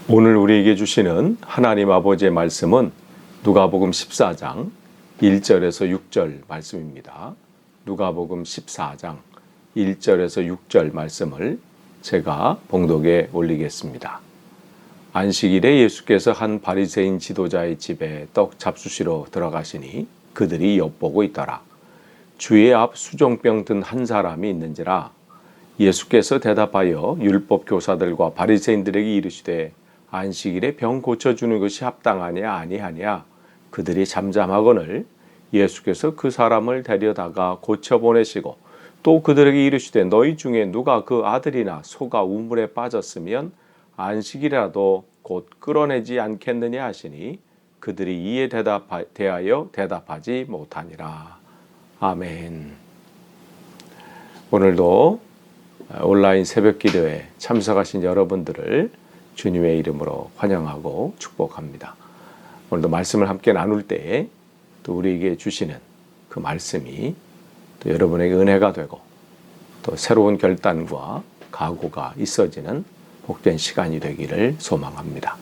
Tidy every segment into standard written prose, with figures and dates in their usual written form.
오늘 우리에게 주시는 하나님 아버지의 말씀은 누가복음 14장 1절에서 6절 말씀입니다. 누가복음 14장 1절에서 6절 말씀을 제가 봉독에 올리겠습니다. 안식일에 예수께서 한 바리새인 지도자의 집에 떡 잡수시러 들어가시니 그들이 엿보고 있더라. 주의 앞 수종병 든 한 사람이 있는지라. 예수께서 대답하여 율법 교사들과 바리새인들에게 이르시되 안식일에 병 고쳐주는 것이 합당하냐 아니하냐. 그들이 잠잠하거늘 예수께서 그 사람을 데려다가 고쳐보내시고 또 그들에게 이르시되 너희 중에 누가 그 아들이나 소가 우물에 빠졌으면 안식일이라도 곧 끌어내지 않겠느냐 하시니 그들이 이에 대하여 대답하지 못하니라. 아멘. 오늘도 온라인 새벽기도에 참석하신 여러분들을 주님의 이름으로 환영하고 축복합니다. 오늘도 말씀을 함께 나눌 때에 또 우리에게 주시는 그 말씀이 또 여러분에게 은혜가 되고 또 새로운 결단과 각오가 있어지는 복된 시간이 되기를 소망합니다.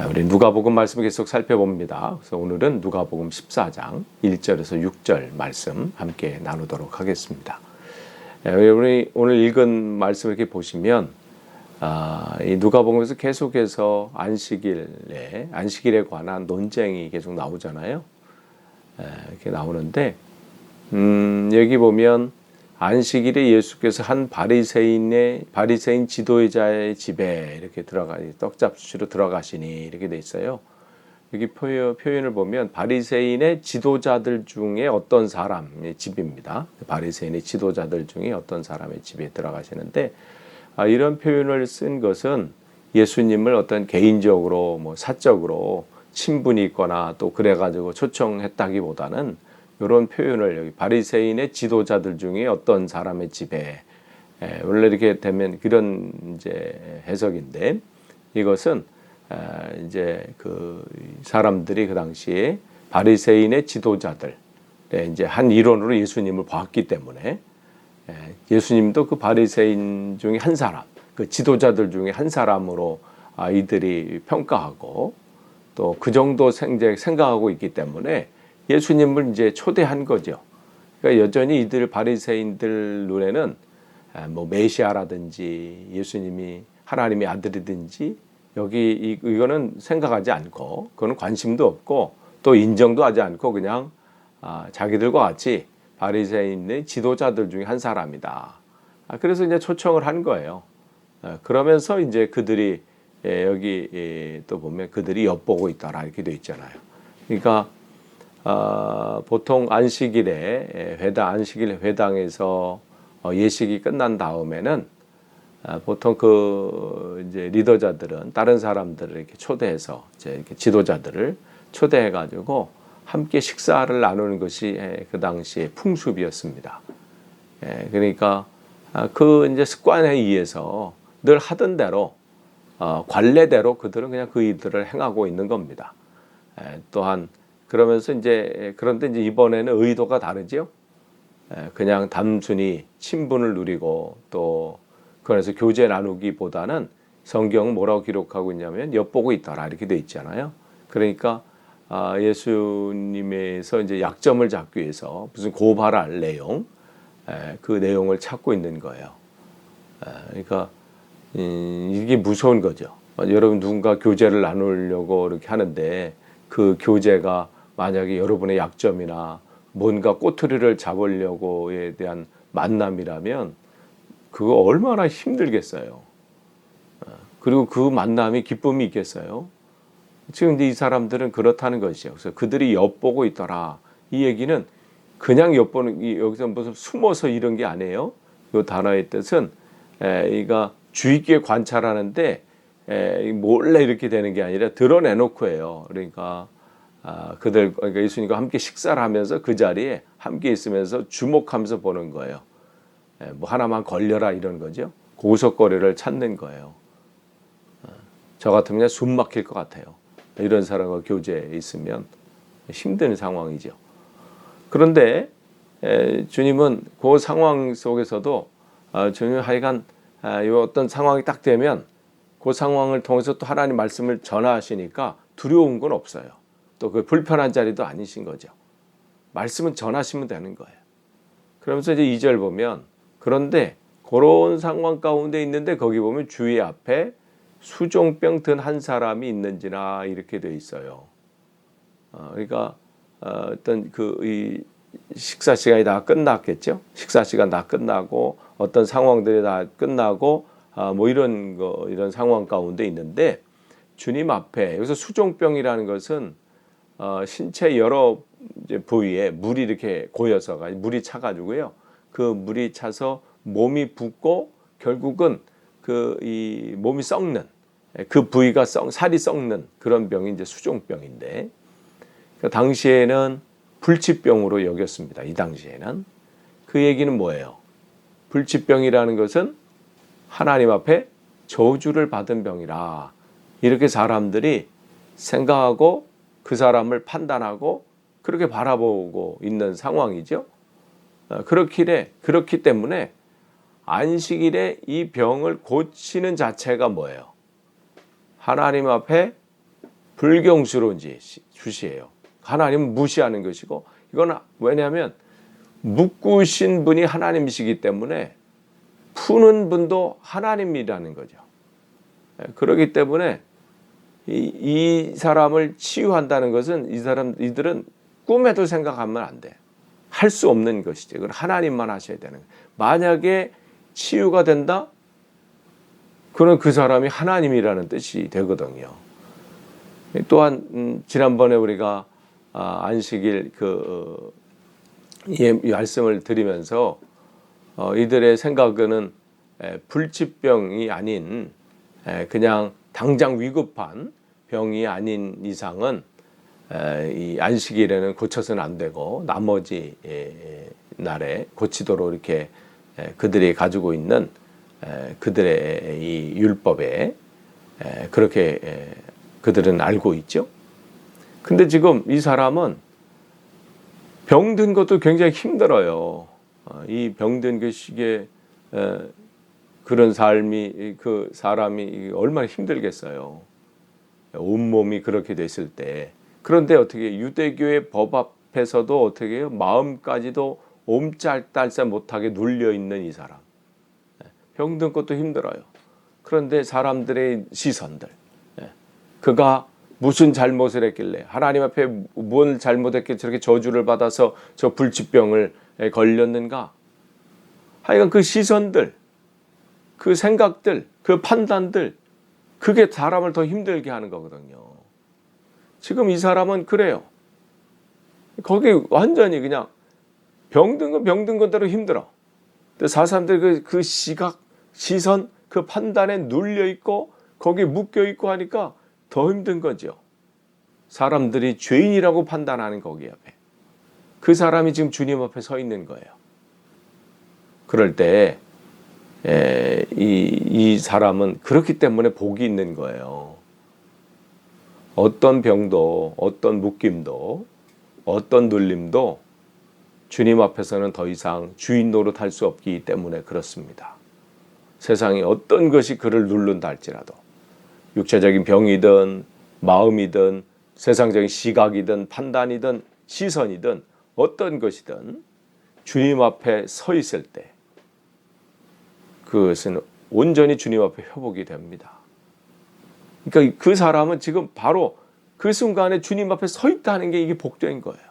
우리 누가복음 말씀을 계속 살펴봅니다. 그래서 오늘은 누가복음 14장 1절에서 6절 말씀 함께 나누도록 하겠습니다. 여러분이 오늘 읽은 말씀을 이렇게 보시면 이 누가복음에서 계속해서 안식일에 관한 논쟁이 계속 나오잖아요. 이렇게 나오는데 여기 보면 안식일에 예수께서 한 바리새인 지도자의 집에 이렇게 떡 잡수시러 들어가시니 이렇게 돼 있어요. 여기 표현을 보면 바리새인의 지도자들 중에 어떤 사람의 집입니다. 바리새인의 지도자들 중에 어떤 사람의 집에 들어가시는데 이런 표현을 쓴 것은 예수님을 어떤 개인적으로 사적으로 친분이 있거나 또 그래가지고 초청했다기보다는 이런 표현을 여기 바리새인의 지도자들 중에 어떤 사람의 집에 원래 이렇게 되면 그런 이제 해석인데 이것은 이제 그 사람들이 그 당시에 바리새인의 지도자들 이제 한 일원으로 예수님을 봤기 때문에 예수님도 그 바리새인 중에 한 사람, 그 지도자들 중에 한 사람으로 이들이 평가하고 또 그 정도 생각하고 있기 때문에 예수님을 이제 초대한 거죠. 그러니까 여전히 이들 바리새인들 눈에는 메시아라든지 예수님이 하나님의 아들이든지 여기 이거는 생각하지 않고 그거는 관심도 없고 또 인정도 하지 않고 그냥 자기들과 같이 바리새인의 지도자들 중에 한 사람이다. 그래서 이제 초청을 한 거예요. 그러면서 이제 그들이 여기 또 보면 그들이 엿보고 있더라 이렇게 돼 있잖아요. 그러니까 보통 안식일 회당에서 예식이 끝난 다음에는 보통 그 이제 리더자들은 다른 사람들을 이렇게 초대해서 이렇게 지도자들을 초대해 가지고 함께 식사를 나누는 것이 그 당시의 풍습이었습니다. 그러니까 그 이제 습관에 의해서 늘 하던 대로 관례대로 그들은 그냥 그 일들을 행하고 있는 겁니다. 또한 그러면서 그런데 이제 이번에는 의도가 다르죠. 그냥 단순히 친분을 누리고 또 그래서 교제 나누기보다는 성경은 뭐라고 기록하고 있냐면 엿보고 있더라 이렇게 돼 있잖아요. 그러니까 예수님에서 이제 약점을 잡기 위해서 무슨 고발할 내용, 그 내용을 찾고 있는 거예요. 그러니까 이게 무서운 거죠. 여러분 누군가 교제를 나누려고 이렇게 하는데 그 교제가 만약에 여러분의 약점이나 뭔가 꼬투리를 잡으려고에 대한 만남이라면 그거 얼마나 힘들겠어요. 그리고 그 만남이 기쁨이 있겠어요. 지금 이 사람들은 그렇다는 것이죠. 그래서 그들이 엿보고 있더라. 이 얘기는 그냥 엿보는 여기서 무슨 숨어서 이런 게 아니에요. 이 단어의 뜻은 이가 주의 깊게 관찰하는데 몰래 이렇게 되는 게 아니라 드러내놓고 해요. 그러니까 그러니까 예수님과 함께 식사를 하면서 그 자리에 함께 있으면서 주목하면서 보는 거예요. 뭐 하나만 걸려라 이런 거죠. 고석거리를 찾는 거예요. 저 같으면 그냥 숨 막힐 것 같아요. 이런 사람과 교제에 있으면 힘든 상황이죠. 그런데 주님은 그 상황 속에서도 주님은 하여간 이 어떤 상황이 딱 되면 그 상황을 통해서 또 하나님 말씀을 전하시니까 두려운 건 없어요. 또 그 불편한 자리도 아니신 거죠. 말씀은 전하시면 되는 거예요. 그러면서 이제 2절 보면 그런데 그런 상황 가운데 있는데 거기 보면 주의 앞에 수종병 든 한 사람이 있는지나 이렇게 돼 있어요. 그러니까 어떤 이 식사 시간이 다 끝났겠죠. 식사 시간 다 끝나고 어떤 상황들이 다 끝나고 뭐 이런 상황 가운데 있는데 주님 앞에 여기서 수종병이라는 것은 신체 여러 이제 부위에 물이 이렇게 고여서 물이 차가지고요. 그 물이 차서 몸이 붓고 결국은 이 몸이 썩는 그 부위가 살이 썩는 그런 병이 이제 수종병인데 그 당시에는 불치병으로 여겼습니다. 이 당시에는 그 얘기는 뭐예요? 불치병이라는 것은 하나님 앞에 저주를 받은 병이라 이렇게 사람들이 생각하고 그 사람을 판단하고 그렇게 바라보고 있는 상황이죠. 그렇기 때문에 안식일에 이 병을 고치는 자체가 뭐예요? 하나님 앞에 불경스러운 짓이에요. 하나님은 무시하는 것이고 이건 왜냐하면 묶으신 분이 하나님이시기 때문에 푸는 분도 하나님이라는 거죠. 그렇기 때문에 이 사람을 치유한다는 것은 이들은 꿈에도 생각하면 안 돼. 할 수 없는 것이죠. 그건 하나님만 하셔야 되는 거예요. 만약에 치유가 된다? 그럼 그 사람이 하나님이라는 뜻이 되거든요. 또한 지난번에 우리가 안식일 말씀을 드리면서 이들의 생각은 불치병이 아닌 그냥 당장 위급한 병이 아닌 이상은 이 안식일에는 고쳐서는 안 되고 나머지 날에 고치도록 이렇게 그들이 가지고 있는 그들의 이 율법에 그렇게 그들은 알고 있죠. 근데 지금 이 사람은 병든 것도 굉장히 힘들어요. 이 병든 그 시기에 그런 삶이 그 사람이 얼마나 힘들겠어요. 온몸이 그렇게 됐을 때. 그런데 어떻게 유대교의 법 앞에서도 어떻게 해요? 마음까지도 옴짝달싹 못하게 눌려있는 이 사람. 병든 것도 힘들어요. 그런데 사람들의 시선들. 그가 무슨 잘못을 했길래 하나님 앞에 뭘 잘못했길래 저렇게 저주를 받아서 저 불치병을 걸렸는가. 하여간 그 시선들, 그 생각들, 그 판단들 그게 사람을 더 힘들게 하는 거거든요. 지금 이 사람은 그래요. 거기 완전히 그냥 병든 것대로 힘들어. 근데 사람들 그 시각, 시선, 그 판단에 눌려 있고 거기에 묶여 있고 하니까 더 힘든 거죠. 사람들이 죄인이라고 판단하는 거기 앞에. 그 사람이 지금 주님 앞에 서 있는 거예요. 그럴 때 이 사람은 그렇기 때문에 복이 있는 거예요. 어떤 병도 어떤 묶임도 어떤 눌림도 주님 앞에서는 더 이상 주인 노릇할 수 없기 때문에 그렇습니다. 세상에 어떤 것이 그를 누른다 할지라도 육체적인 병이든 마음이든 세상적인 시각이든 판단이든 시선이든 어떤 것이든 주님 앞에 서 있을 때 그것은 온전히 주님 앞에 회복이 됩니다. 그러니까 그 사람은 지금 바로 그 순간에 주님 앞에 서 있다는 게 이게 복된 거예요.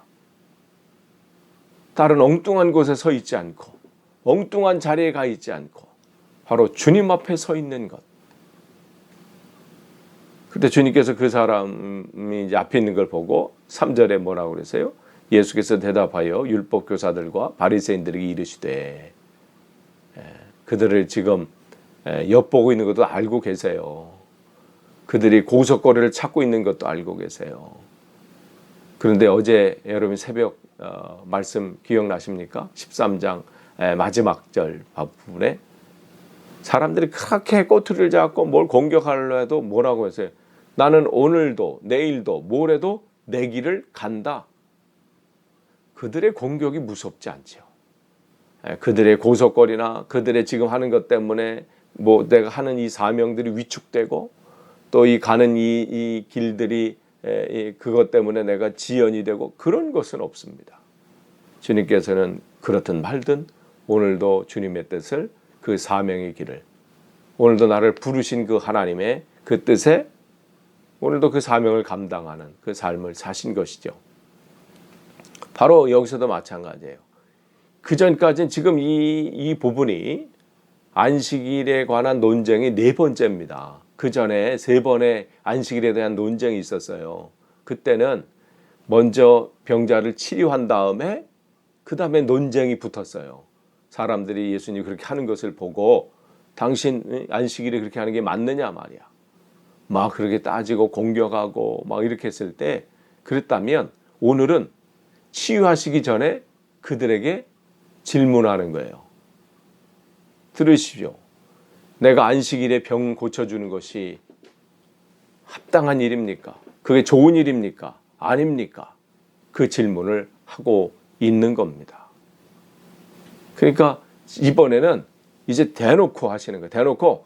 다른 엉뚱한 곳에 서 있지 않고 엉뚱한 자리에 가 있지 않고 바로 주님 앞에 서 있는 것. 그때 주님께서 그 사람이 이제 앞에 있는 걸 보고 3절에 뭐라고 그러세요? 예수께서 대답하여 율법 교사들과 바리새인들에게 이르시되 그들을 지금 엿보고 있는 것도 알고 계세요. 그들이 고속거리를 찾고 있는 것도 알고 계세요. 그런데 어제 여러분 새벽 말씀 기억나십니까? 13장 마지막 절 부분에 사람들이 그렇게 꼬투리를 잡고 뭘 공격하려 해도 뭐라고 했어요? 나는 오늘도 내일도 모레도 내 길을 간다. 그들의 공격이 무섭지 않죠. 그들의 고속거리나 그들의 지금 하는 것 때문에 뭐 내가 하는 이 사명들이 위축되고 또 이 가는 이 길들이 그것 때문에 내가 지연이 되고 그런 것은 없습니다. 주님께서는 그렇든 말든 오늘도 주님의 뜻을 그 사명의 길을 오늘도 나를 부르신 그 하나님의 그 뜻에 오늘도 그 사명을 감당하는 그 삶을 사신 것이죠. 바로 여기서도 마찬가지예요. 그 전까지는 지금 이 부분이 안식일에 관한 논쟁이 4번째입니다. 그 전에 3번의 안식일에 대한 논쟁이 있었어요. 그때는 먼저 병자를 치료한 다음에 그 다음에 논쟁이 붙었어요. 사람들이 예수님이 그렇게 하는 것을 보고 당신 안식일에 그렇게 하는 게 맞느냐 말이야. 막 그렇게 따지고 공격하고 막 이렇게 했을 때 그랬다면 오늘은 치유하시기 전에 그들에게 질문하는 거예요. 들으십시오. 내가 안식일에 병 고쳐주는 것이 합당한 일입니까? 그게 좋은 일입니까? 아닙니까? 그 질문을 하고 있는 겁니다. 그러니까 이번에는 이제 대놓고 하시는 거예요. 대놓고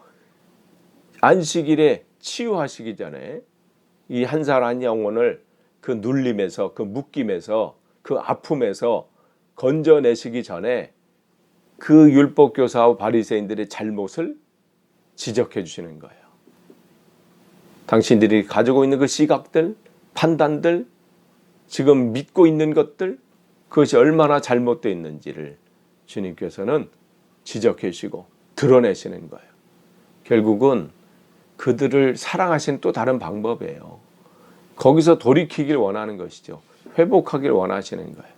안식일에 치유하시기 전에 이 한 사람 영혼을 그 눌림에서 그 묶임에서 그 아픔에서 건져내시기 전에 그 율법교사와 바리새인들의 잘못을 지적해 주시는 거예요. 당신들이 가지고 있는 그 시각들, 판단들, 지금 믿고 있는 것들, 그것이 얼마나 잘못되어 있는지를 주님께서는 지적해 주시고 드러내시는 거예요. 결국은 그들을 사랑하시는 또 다른 방법이에요. 거기서 돌이키길 원하는 것이죠. 회복하길 원하시는 거예요.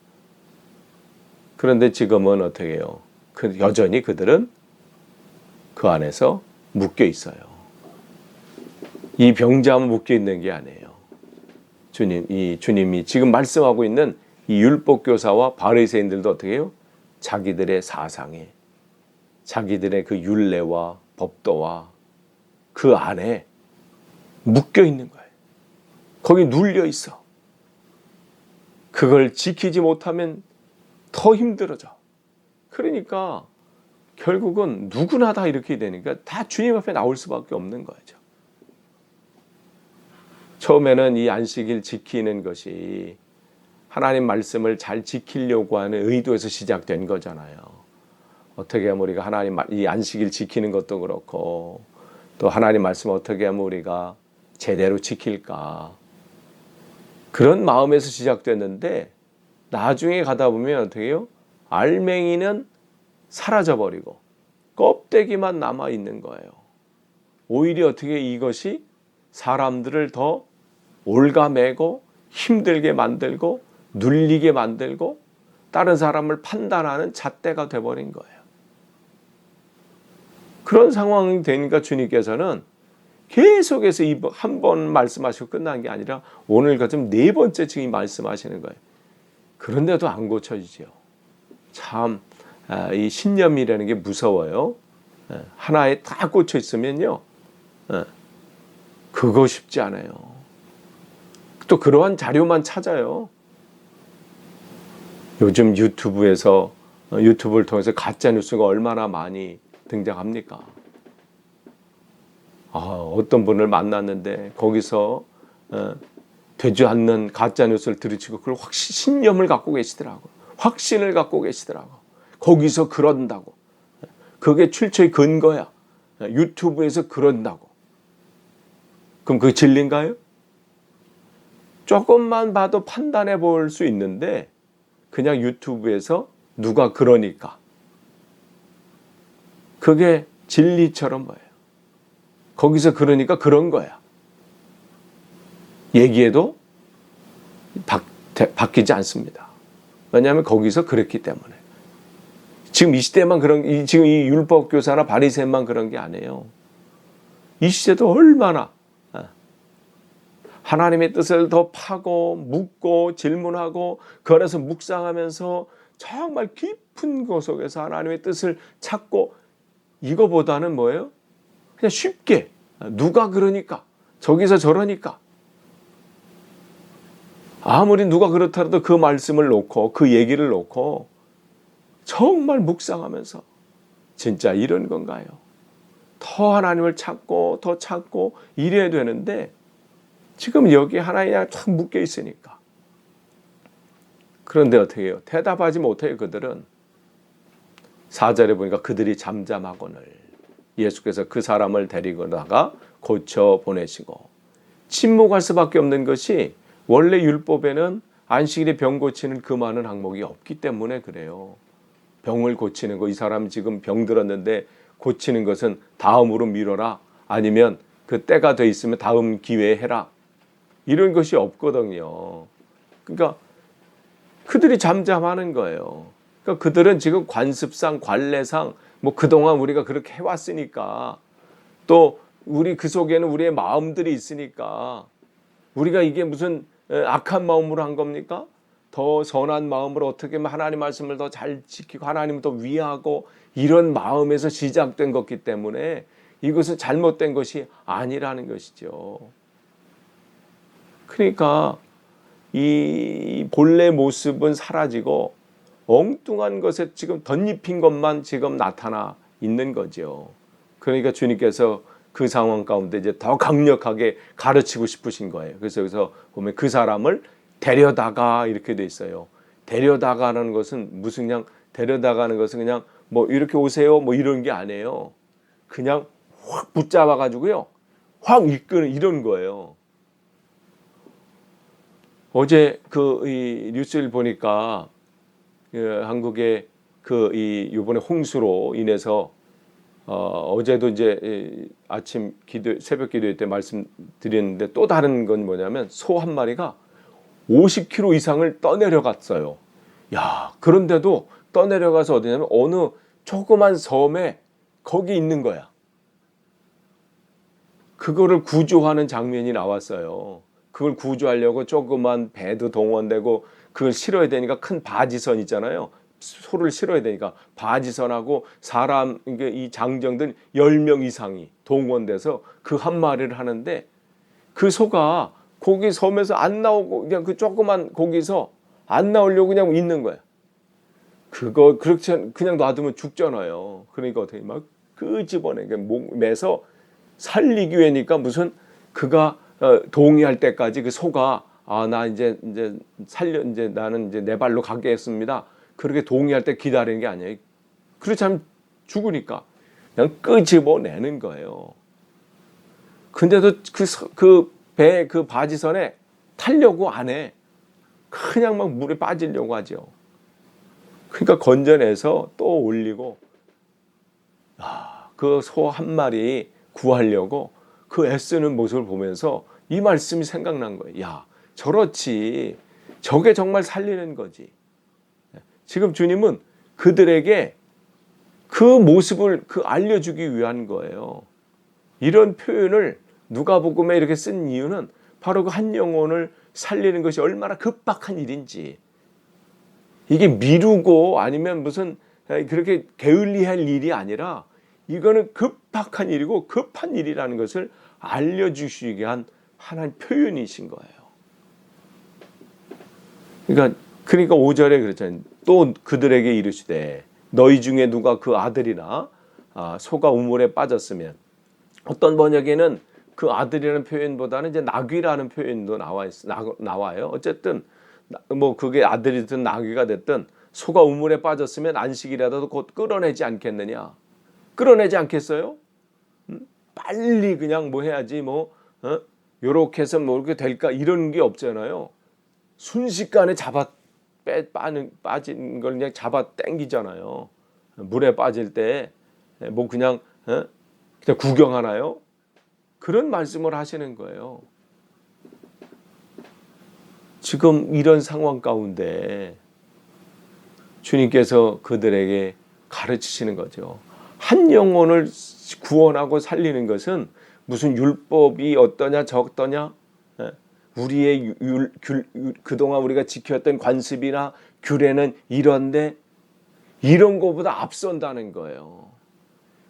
그런데 지금은 어떻게 해요? 여전히 그들은 그 안에서 묶여 있어요. 이 병자만 묶여 있는 게 아니에요. 주님이 지금 말씀하고 있는 이 율법교사와 바리새인들도 어떻게 해요? 자기들의 사상에, 자기들의 그 율례와 법도와 그 안에 묶여 있는 거예요. 거기 눌려 있어. 그걸 지키지 못하면 더 힘들어져. 그러니까 결국은 누구나 다 이렇게 되니까 다 주님 앞에 나올 수밖에 없는 거죠. 처음에는 이 안식일 지키는 것이 하나님 말씀을 잘 지키려고 하는 의도에서 시작된 거잖아요. 어떻게 하면 우리가 하나님 이 안식일 지키는 것도 그렇고 또 하나님 말씀 어떻게 하면 우리가 제대로 지킬까 그런 마음에서 시작됐는데 나중에 가다 보면 어떻게 해요? 알맹이는 사라져버리고 껍데기만 남아있는 거예요. 오히려 어떻게 이것이 사람들을 더 올가매고 힘들게 만들고 눌리게 만들고 다른 사람을 판단하는 잣대가 돼버린 거예요. 그런 상황이 되니까 주님께서는 계속해서 한 번 말씀하시고 끝난 게 아니라 오늘과 좀 4번째 지금 말씀하시는 거예요. 그런데도 안 고쳐지죠. 참 이 신념이라는 게 무서워요. 하나에 딱 꽂혀 있으면요. 그거 쉽지 않아요. 또 그러한 자료만 찾아요. 요즘 유튜브를 통해서 가짜 뉴스가 얼마나 많이 등장합니까? 어떤 분을 만났는데 거기서 되지 않는 가짜 뉴스를 들이치고 그걸 신념을 갖고 계시더라고. 확신을 갖고 계시더라고. 거기서 그런다고. 그게 출처의 근거야. 유튜브에서 그런다고. 그럼 그게 진리인가요? 조금만 봐도 판단해 볼 수 있는데 그냥 유튜브에서 누가 그러니까 그게 진리처럼 보여요. 거기서 그러니까 그런 거야. 얘기해도 바뀌지 않습니다. 왜냐하면 거기서 그랬기 때문에. 지금 이 시대만 지금 이 율법교사나 바리새인만 그런 게 아니에요. 이 시대도 얼마나 하나님의 뜻을 더 파고 묻고 질문하고 그 안에서 묵상하면서 정말 깊은 곳 속에서 하나님의 뜻을 찾고 이거보다는 뭐예요? 그냥 쉽게 누가 그러니까 저기서 저러니까 아무리 누가 그렇더라도 그 말씀을 놓고 그 얘기를 놓고 정말 묵상하면서 진짜 이런 건가요? 더 하나님을 찾고 더 찾고 이래야 되는데 지금 여기 하나님이 탁 묶여 있으니까. 그런데 어떻게 해요? 대답하지 못해요. 그들은. 4절에 보니까 그들이 잠잠하거늘 예수께서 그 사람을 데리고다가 고쳐 보내시고, 침묵할 수밖에 없는 것이 원래 율법에는 안식일에 병 고치는 그 많은 항목이 없기 때문에 그래요. 병을 고치는 거, 이 사람 지금 병 들었는데 고치는 것은 다음으로 미뤄라, 아니면 그 때가 돼 있으면 다음 기회에 해라, 이런 것이 없거든요. 그러니까 그들이 잠잠하는 거예요. 그러니까 그들은 지금 관습상 관례상 뭐 그동안 우리가 그렇게 해왔으니까, 또 우리 그 속에는 우리의 마음들이 있으니까, 우리가 이게 무슨 악한 마음으로 한 겁니까? 더 선한 마음으로 어떻게 하면 하나님 말씀을 더 잘 지키고 하나님을 더 위하고, 이런 마음에서 시작된 것이기 때문에 이것은 잘못된 것이 아니라는 것이죠. 그러니까 이 본래 모습은 사라지고 엉뚱한 것에 지금 덧입힌 것만 지금 나타나 있는 거죠. 그러니까 주님께서 그 상황 가운데 이제 더 강력하게 가르치고 싶으신 거예요. 그래서 여기서 보면 그 사람을 데려다가 이렇게 돼 있어요. 데려다가는 것은 무슨, 그냥 데려다가는 것은 그냥 뭐 이렇게 오세요 뭐 이런 게 아니에요. 그냥 확 붙잡아 가지고요, 확 이끄는 이런 거예요. 어제 이 뉴스를 보니까 한국의 이번에 홍수로 인해서 어제도 이제 아침 새벽 기도 때 말씀드렸는데, 또 다른 건 뭐냐면 소 한 마리가 50km 이상을 떠내려갔어요. 야, 그런데도 떠내려가서 어디냐면 어느 조그만 섬에 거기 있는 거야. 그거를 구조하는 장면이 나왔어요. 그걸 구조하려고 조그만 배도 동원되고, 그걸 실어야 되니까 큰 바지선 있잖아요. 소를 실어야 되니까 바지선하고 사람, 이 장정들 10명 이상이 동원돼서 그 한 마리를 하는데, 그 소가 거기 섬에서 안 나오고 그냥 그 조그만 거기서 안 나오려고 그냥 있는 거야. 그거 그렇게 그냥 놔두면 죽잖아요. 그러니까 어떻게 막 끄집어내 매서 살리기 위해니까, 무슨 그가 동의할 때까지 그 소가 나 이제 나는 이제 내 발로 가겠습니다, 그렇게 동의할 때 기다리는 게 아니에요. 그렇지 않으면 죽으니까 그냥 끄집어내는 거예요. 근데도 그 배 그 바지선에 타려고 안 해. 그냥 막 물에 빠지려고 하죠. 그러니까 건져내서 또 올리고, 그 소 한 마리 구하려고 그 애쓰는 모습을 보면서 이 말씀이 생각난 거예요. 야, 저렇지. 저게 정말 살리는 거지. 지금 주님은 그들에게 그 모습을 알려주기 위한 거예요. 이런 표현을 누가복음에 이렇게 쓴 이유는 바로 그 한 영혼을 살리는 것이 얼마나 급박한 일인지, 이게 미루고 아니면 무슨 그렇게 게을리할 일이 아니라 이거는 급박한 일이고 급한 일이라는 것을 알려주시기 위한 하나의 표현이신 거예요. 그러니까 5절에 그랬잖아요. 또 그들에게 이르시되 너희 중에 누가 그 아들이나 소가 우물에 빠졌으면, 어떤 번역에는 그 아들이라는 표현보다는 이제 나귀라는 표현도 나와요. 어쨌든 뭐 그게 아들이든 나귀가 됐든 소가 우물에 빠졌으면 안식이라도 곧 끌어내지 않겠느냐. 끌어내지 않겠어요? 빨리 그냥 뭐 해야지 요렇게 해서 뭐 이렇게 될까, 이런 게 없잖아요. 순식간에 빠진 걸 그냥 잡아 당기잖아요. 물에 빠질 때 뭐 그냥 구경하나요? 그런 말씀을 하시는 거예요. 지금 이런 상황 가운데 주님께서 그들에게 가르치시는 거죠. 한 영혼을 구원하고 살리는 것은 무슨 율법이 어떠냐 저떠냐, 우리의 그동안 우리가 지켰던 관습이나 규례는 이런데 이런 것보다 앞선다는 거예요.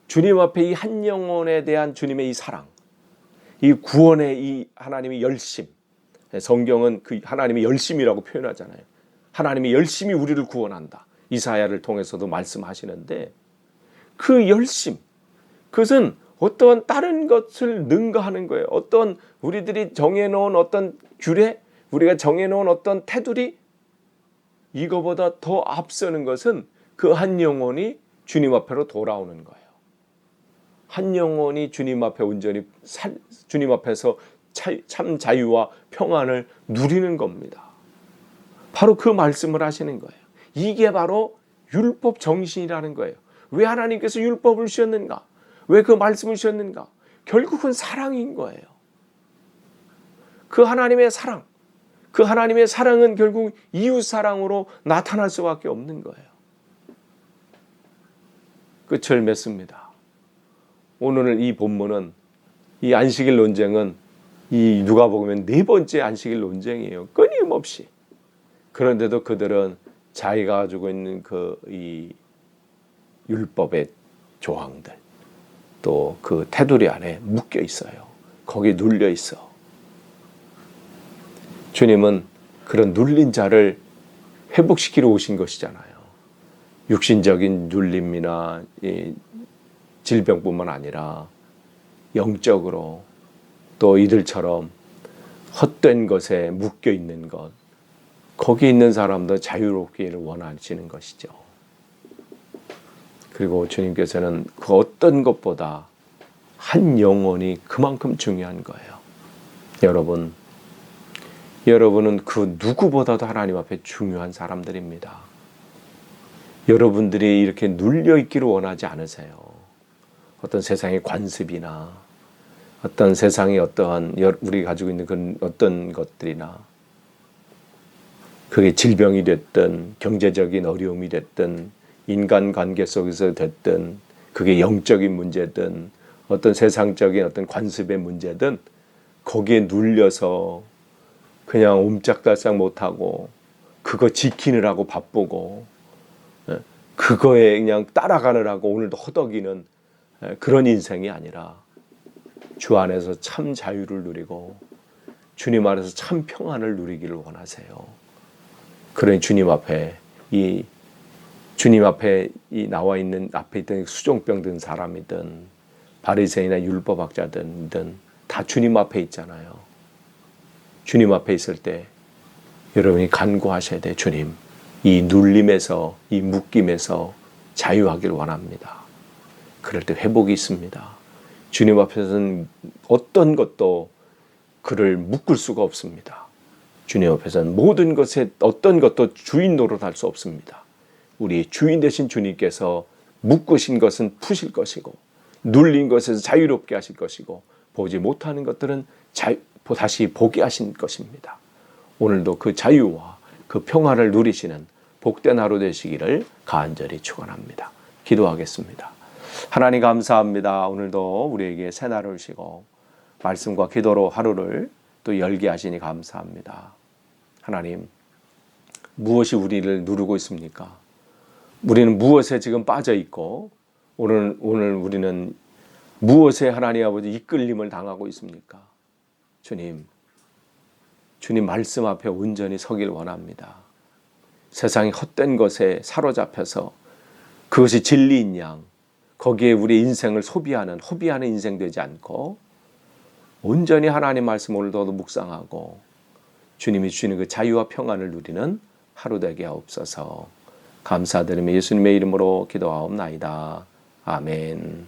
주님 앞에 이 한 영혼에 대한 주님의 이 사랑, 이 구원의 이 하나님의 열심, 성경은 그 하나님의 열심이라고 표현하잖아요. 하나님이 열심히 우리를 구원한다, 이사야를 통해서도 말씀하시는데, 그 열심, 그것은 어떤 다른 것을 능가하는 거예요. 어떤 우리들이 정해놓은 어떤 규례, 우리가 정해놓은 어떤 테두리, 이거보다 더 앞서는 것은 그 한 영혼이 주님 앞으로 돌아오는 거예요. 한 영혼이 주님 앞에 온전히 주님 앞에서 참 자유와 평안을 누리는 겁니다. 바로 그 말씀을 하시는 거예요. 이게 바로 율법 정신이라는 거예요. 왜 하나님께서 율법을 주셨는가? 왜 그 말씀을 주셨는가? 결국은 사랑인 거예요. 그 하나님의 사랑, 그 하나님의 사랑은 결국 이웃 사랑으로 나타날 수밖에 없는 거예요. 끝을 맺습니다. 오늘 이 본문은, 이 안식일 논쟁은 이 누가복음의 4번째 안식일 논쟁이에요. 끊임없이. 그런데도 그들은 자기가 가지고 있는 이 율법의 조항들, 또 그 테두리 안에 묶여 있어요. 거기에 눌려 있어. 주님은 그런 눌린 자를 회복시키러 오신 것이잖아요. 육신적인 눌림이나 질병뿐만 아니라 영적으로, 또 이들처럼 헛된 것에 묶여 있는 것, 거기 있는 사람도 자유롭기를 원하시는 것이죠. 그리고 주님께서는 그 어떤 것보다 한 영혼이 그만큼 중요한 거예요. 여러분은 그 누구보다도 하나님 앞에 중요한 사람들입니다. 여러분들이 이렇게 눌려 있기를 원하지 않으세요. 어떤 세상의 관습이나 어떤 세상의 어떠한 우리가 가지고 있는 그런 어떤 것들이나, 그게 질병이 됐든 경제적인 어려움이 됐든 인간관계 속에서 됐든, 그게 영적인 문제든 어떤 세상적인 어떤 관습의 문제든, 거기에 눌려서 그냥 옴짝달싹 못하고 그거 지키느라고 바쁘고 그거에 그냥 따라가느라고 오늘도 허덕이는 그런 인생이 아니라, 주 안에서 참 자유를 누리고 주님 안에서 참 평안을 누리기를 원하세요. 그러니 주님 앞에 나와 있는 앞에 있던 수종병 든 사람이든 바리새인이나 율법학자든 다 주님 앞에 있잖아요. 주님 앞에 있을 때 여러분이 간구하셔야 돼. 주님, 이 눌림에서, 이 묶임에서 자유하길 원합니다. 그럴 때 회복이 있습니다. 주님 앞에서는 어떤 것도 그를 묶을 수가 없습니다. 주님 앞에서는 모든 것에 어떤 것도 주인 노릇할 수 없습니다. 우리 주인 되신 주님께서 묶으신 것은 푸실 것이고, 눌린 것에서 자유롭게 하실 것이고, 보지 못하는 것들은 다시 보게 하신 것입니다. 오늘도 그 자유와 그 평화를 누리시는 복된 하루 되시기를 간절히 축원합니다. 기도하겠습니다. 하나님 감사합니다. 오늘도 우리에게 새날을 주시고 말씀과 기도로 하루를 또 열게 하시니 감사합니다. 하나님, 무엇이 우리를 누르고 있습니까? 우리는 무엇에 지금 빠져 있고, 오늘 우리는 무엇에 하나님 아버지 이끌림을 당하고 있습니까? 주님 말씀 앞에 온전히 서길 원합니다. 세상이 헛된 것에 사로잡혀서 그것이 진리인 양, 거기에 우리 인생을 허비하는 인생 되지 않고, 온전히 하나님 말씀 오늘도 묵상하고 주님이 주시는 그 자유와 평안을 누리는 하루 되게 하옵소서. 감사드리며 예수님의 이름으로 기도하옵나이다. 아멘.